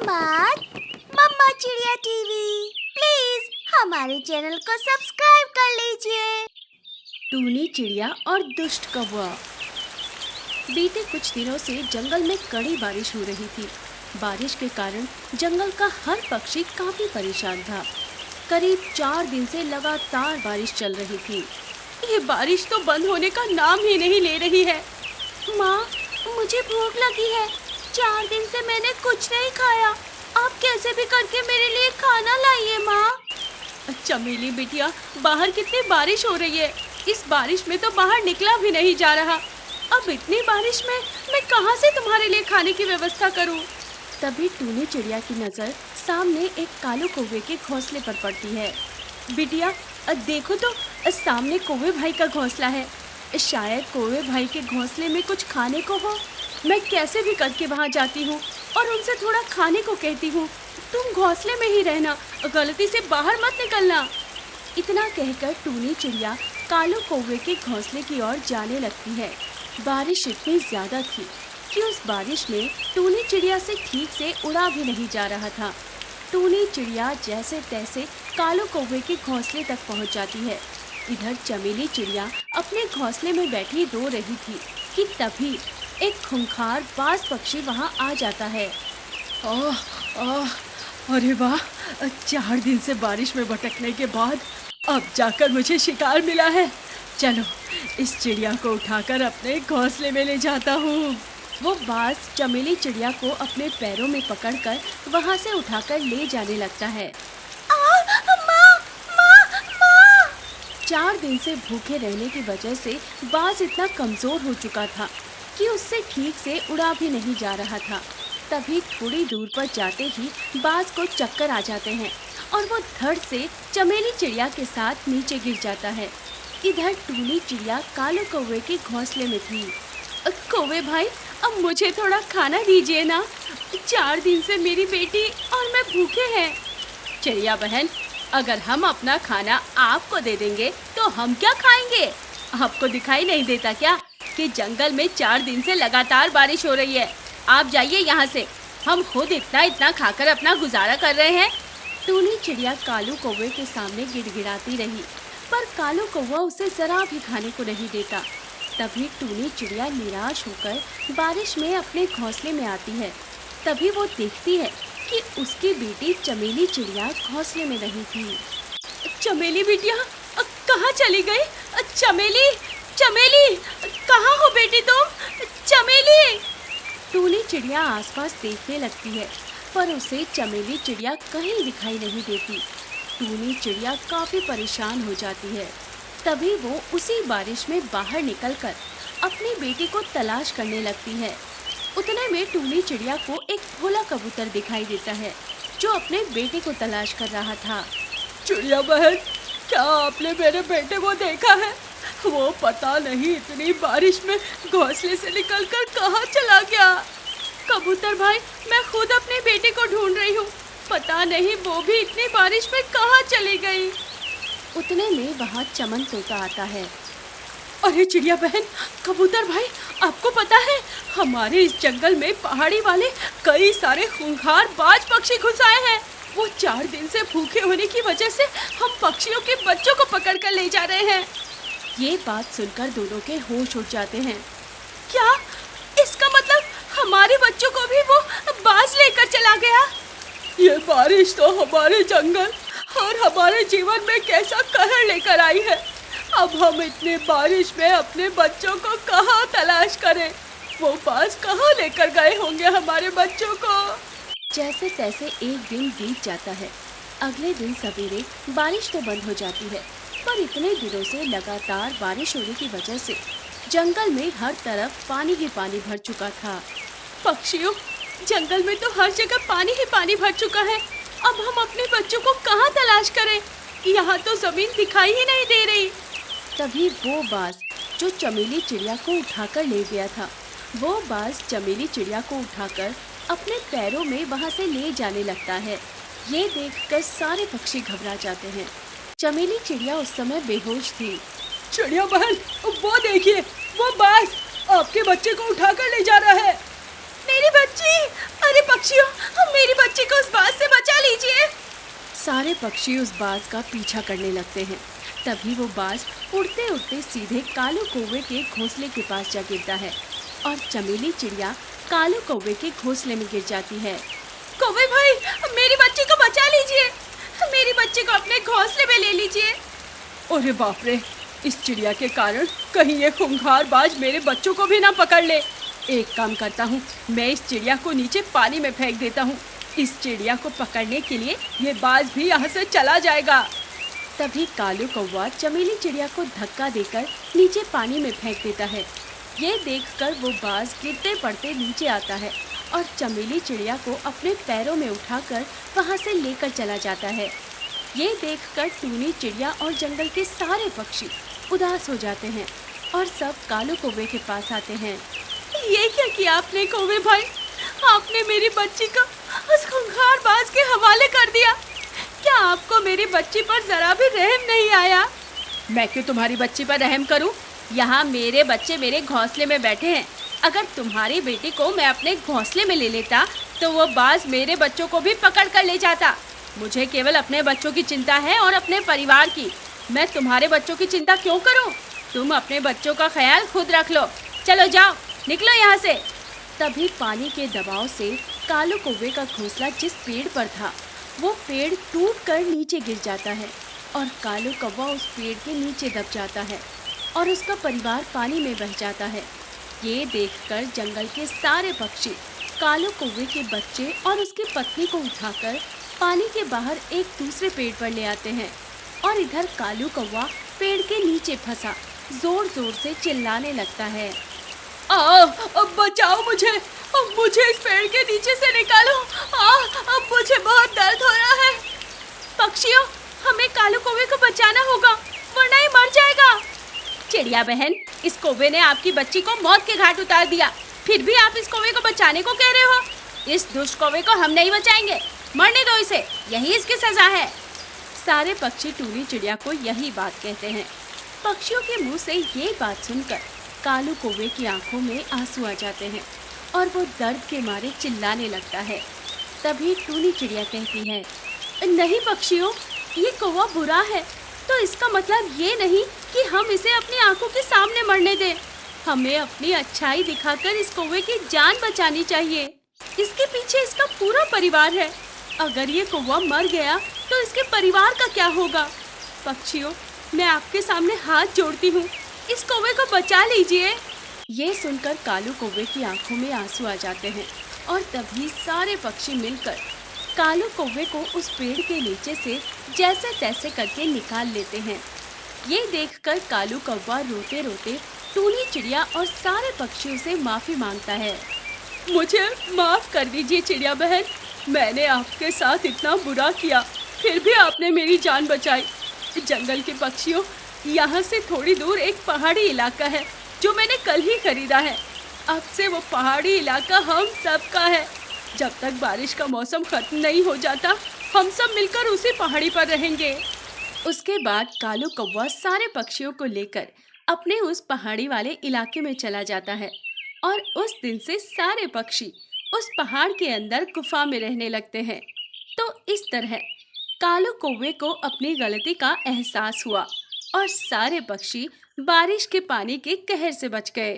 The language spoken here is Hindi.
धमाल मम्मा चिड़िया टीवी। प्लीज हमारे चैनल को सब्सक्राइब कर लीजिए। टूनी चिड़िया और दुष्ट कौवा। बीते कुछ दिनों से जंगल में कड़ी बारिश हो रही थी। बारिश के कारण जंगल का हर पक्षी काफी परेशान था। करीब 4 दिन से लगातार बारिश चल रही थी। ये बारिश तो बंद होने का नाम ही नहीं ले रही है। माँ, मुझे भूख लगी है। 4 दिन से मैंने कुछ नहीं खाया। आप कैसे भी करके मेरे लिए खाना लाइए माँ। चमेली बिटिया, बाहर कितनी बारिश हो रही है। इस बारिश में तो बाहर निकला भी नहीं जा रहा। अब इतनी बारिश में मैं कहाँ से तुम्हारे लिए खाने की व्यवस्था करूँ? तभी टूनी चिड़िया की नजर सामने एक कालू कौवे के घोंसले पर पड़ती है। बिटिया, देखो तो, सामने कौवे भाई का घोंसला है। शायद कौवे भाई के घोंसले में कुछ खाने को हो। मैं कैसे भी करके वहाँ जाती हूँ और उनसे थोड़ा खाने को कहती हूँ। तुम घोंसले में ही रहना, गलती से बाहर मत निकलना। इतना कहकर टूनी चिड़िया कालू कौवे के घोंसले की ओर जाने लगती है। बारिश इतनी ज्यादा थी कि उस बारिश में टूनी चिड़िया से ठीक से उड़ा भी नहीं जा रहा था। टूनी चिड़िया जैसे तैसे कालू कौवे के घोंसले तक पहुंच जाती है। इधर चमेली चिड़िया अपने घोंसले में बैठी रो रही थी कि तभी एक खूंखार बाज पक्षी वहां आ जाता है। अरे वाह, 4 दिन से बारिश में भटकने के बाद अब जाकर मुझे शिकार मिला है। चलो, इस चिड़िया को उठाकर अपने घोंसले में ले जाता हूँ। वो बाज चमेली चिड़िया को अपने पैरों में पकड़कर वहाँ से उठाकर ले जाने लगता है। माँ, माँ, माँ। 4 दिन से भूखे रहने की वजह से बाज इतना कमजोर हो चुका था कि उससे ठीक से उड़ा भी नहीं जा रहा था। तभी थोड़ी दूर पर जाते ही बाज को चक्कर आ जाते हैं और वो धड़ से चमेली चिड़िया के साथ नीचे गिर जाता है। इधर टूनी चिड़िया कालू कौवे के घोंसले में थी। कौवे भाई, अब मुझे थोड़ा खाना दीजिए ना। 4 दिन से मेरी बेटी और मैं भूखे हैं। चिड़िया बहन, अगर हम अपना खाना आपको दे देंगे तो हम क्या खाएंगे? आपको दिखाई नहीं देता क्या कि जंगल में 4 दिन से लगातार बारिश हो रही है? आप जाइए यहाँ से, हम खुद इतना खाकर अपना गुजारा कर रहे हैं। टूनी चिड़िया कालू कौवे के सामने गिड़गिड़ाती रही, पर कालू कौवा उसे जरा भी खाने को नहीं देता। तभी टूनी चिड़िया निराश होकर बारिश में अपने घोंसले में आती है। तभी वो देखती है कि उसकी बेटी चमेली चिड़िया घोंसले में नहीं थी। चमेली बिटिया, कहाँ चली गई? चमेली, चमेली, कहाँ हो बेटी तुम? चमेली! टूनी चिड़िया आसपास देखने लगती है, पर उसे चमेली चिड़िया कहीं दिखाई नहीं देती। टूनी चिड़िया काफी परेशान हो जाती है। तभी वो उसी बारिश में बाहर निकलकर अपनी बेटी को तलाश करने लगती है। उतने में टूनी चिड़िया को एक भोला कबूतर दिखाई देता है जो अपने बेटे को तलाश कर रहा था। चिड़िया बहन, क्या आपने मेरे बेटे को देखा है? वो पता नहीं इतनी बारिश में घोंसले से निकलकर कहाँ चला गया। कबूतर भाई, मैं खुद अपने बेटे को ढूंढ रही हूँ। पता नहीं वो भी इतनी बारिश में कहाँ चली गई। उतने में वहाँ चमन तोता आता है। अरे चिड़िया बहन, कबूतर भाई, आपको पता है हमारे इस जंगल में पहाड़ी वाले कई सारे खूंखार बाज पक्षी घुस आए हैं। वो 4 दिन से भूखे होने की वजह से हम पक्षियों के बच्चों को पकड़ कर ले जा रहे हैं। ये बात सुनकर दोनों के होश उड़ जाते हैं। क्या? इसका मतलब हमारे बच्चों को भी वो बाज लेकर चला गया? ये बारिश तो हमारे जंगल और हमारे जीवन में कैसा कहर लेकर आई है। अब हम इतने बारिश में अपने बच्चों को कहाँ तलाश करें? वो बाज कहाँ लेकर गए होंगे हमारे बच्चों को? जैसे तैसे एक दिन बीत जाता है। अगले दिन सवेरे बारिश तो बंद हो जाती है, पर इतने दिनों से लगातार बारिश होने की वजह से जंगल में हर तरफ पानी ही पानी भर चुका था। पक्षियों, जंगल में तो हर जगह पानी ही पानी भर चुका है। अब हम अपने बच्चों को कहाँ तलाश करें? यहाँ तो जमीन दिखाई ही नहीं दे रही। तभी वो बाज जो चमेली चिड़िया को उठाकर ले गया था, वो बाज चमेली चिड़िया को उठाकर अपने पैरों में वहाँ से ले जाने लगता है। ये देखकर सारे पक्षी घबरा जाते हैं। चमेली चिड़िया उस समय बेहोश थी। चिड़िया बहन, वो देखिए, वो बाज आपके बच्चे को उठाकर ले जा रहा है। मेरी बच्ची! अरे पक्षियों, मेरी बच्ची बच्ची को उस बाज से बचा लीजिए। सारे पक्षी उस बाज का पीछा करने लगते हैं। तभी वो बाज उड़ते उड़ते सीधे कालू कौवे के घोंसले के पास जा गिरता है और चमेली चिड़िया कालू कौवे के घोंसले में गिर जाती है। कौवे भाई, मेरी बच्ची को बचा लीजिए, मेरी बच्ची को अपने घोंसले में ले लीजिए। अरे बाप रे, इस चिड़िया के कारण कहीं ये खूंखार बाज मेरे बच्चों को भी ना पकड़ ले। एक काम करता हूँ, मैं इस चिड़िया को नीचे पानी में फेंक देता हूँ। इस चिड़िया को पकड़ने के लिए ये बाज भी यहाँ से चला जाएगा। तभी कालू कौवा चमेली चिड़िया को धक्का देकर नीचे पानी में फेंक देता है। ये देखकर वो बाज गिरते पड़ते नीचे आता है और चमेली चिड़िया को अपने पैरों में उठाकर वहाँ से लेकर चला जाता है। ये देखकर टूनी चिड़िया और जंगल के सारे पक्षी उदास हो जाते हैं और सब कालू कौवे के पास आते हैं। ये क्या किया आपने कौवे भाई? आपने मेरी बच्ची को उस खूंखार बाज के हवाले कर दिया। क्या आपको मेरी बच्ची पर जरा भी रहम नहीं आया? मैं क्यों तुम्हारी बच्ची पर रहम करूं? यहाँ मेरे बच्चे मेरे घोंसले में बैठे हैं। अगर तुम्हारी बेटी को मैं अपने घोंसले में ले लेता तो वो बाज मेरे बच्चों को भी पकड़ कर ले जाता। मुझे केवल अपने बच्चों की चिंता है और अपने परिवार की। मैं तुम्हारे बच्चों की चिंता क्यों करूं? तुम अपने बच्चों का ख्याल खुद रख लो। चलो जाओ, निकलो यहाँ से। तभी पानी के दबाव से कालू कौवे का घोंसला जिस पेड़ पर था वो पेड़ टूटकर नीचे गिर जाता है और कालू कौवा उस पेड़ के नीचे दब जाता है और उसका परिवार पानी में बह जाता है। ये देखकर जंगल के सारे पक्षी कालू कौवे के बच्चे और उसकी पत्नी को उठाकर पानी के बाहर एक दूसरे पेड़ पर ले आते हैं और इधर कालू कौवा पेड़ के नीचे फंसा जोर जोर से चिल्लाने लगता है। अब बचाओ मुझे, अब मुझे इस पेड़ के नीचे से निकालो। अब मुझे बहुत दर्द हो रहा है। पक्षियों, हमें कालू कौवे को बचाना होगा वरना ये मर जाएगा। चिड़िया बहन, इस कौवे ने आपकी बच्ची को मौत के घाट उतार दिया, फिर भी आप इस कौवे को बचाने को कह रहे हो। इस दुष्ट कौवे को हम नहीं बचाएंगे, मरने दो इसे, यही इसकी सजा है। सारे पक्षी टूनी चिड़िया को यही बात कहते हैं। पक्षियों के मुंह से ये बात सुनकर कालू कौवे की आंखों में आंसू आ जाते हैं और वो दर्द के मारे चिल्लाने लगता है। तभी टूनी चिड़िया कहती है, नहीं पक्षियों, ये कौवा बुरा है तो इसका मतलब ये नहीं कि हम इसे अपनी आंखों के सामने मरने दें। हमें अपनी अच्छाई दिखाकर इस कौवे की जान बचानी चाहिए। इसके पीछे इसका पूरा परिवार है। अगर ये कौवा मर गया तो इसके परिवार का क्या होगा? पक्षियों, मैं आपके सामने हाथ जोड़ती हूँ, इस कौवे को बचा लीजिए। ये सुनकर कालू कौवे की आंखों में आंसू आ जाते हैं और तभी सारे पक्षी मिलकर कालू कौवे को उस पेड़ के नीचे से जैसे तैसे करके निकाल लेते हैं। ये देखकर कालू कौवा रोते रोते टूनी चिड़िया और सारे पक्षियों से माफी मांगता है। मुझे माफ कर दीजिए चिड़िया बहन, मैंने आपके साथ इतना बुरा किया, फिर भी आपने मेरी जान बचाई। जंगल के पक्षियों, यहाँ से थोड़ी दूर एक पहाड़ी इलाका है जो मैंने कल ही खरीदा है। अब से वो पहाड़ी इलाका हम सब का है। जब तक बारिश का मौसम खत्म नहीं हो जाता हम सब मिलकर उसी पहाड़ी पर रहेंगे। उसके बाद कालू कौवा सारे पक्षियों को लेकर अपने उस पहाड़ी वाले इलाके में चला जाता है और उस दिन से सारे पक्षी उस पहाड़ के अंदर गुफा में रहने लगते हैं। तो इस तरह कालू कौवे को अपनी गलती का एहसास हुआ और सारे पक्षी बारिश के पानी के कहर से बच गए।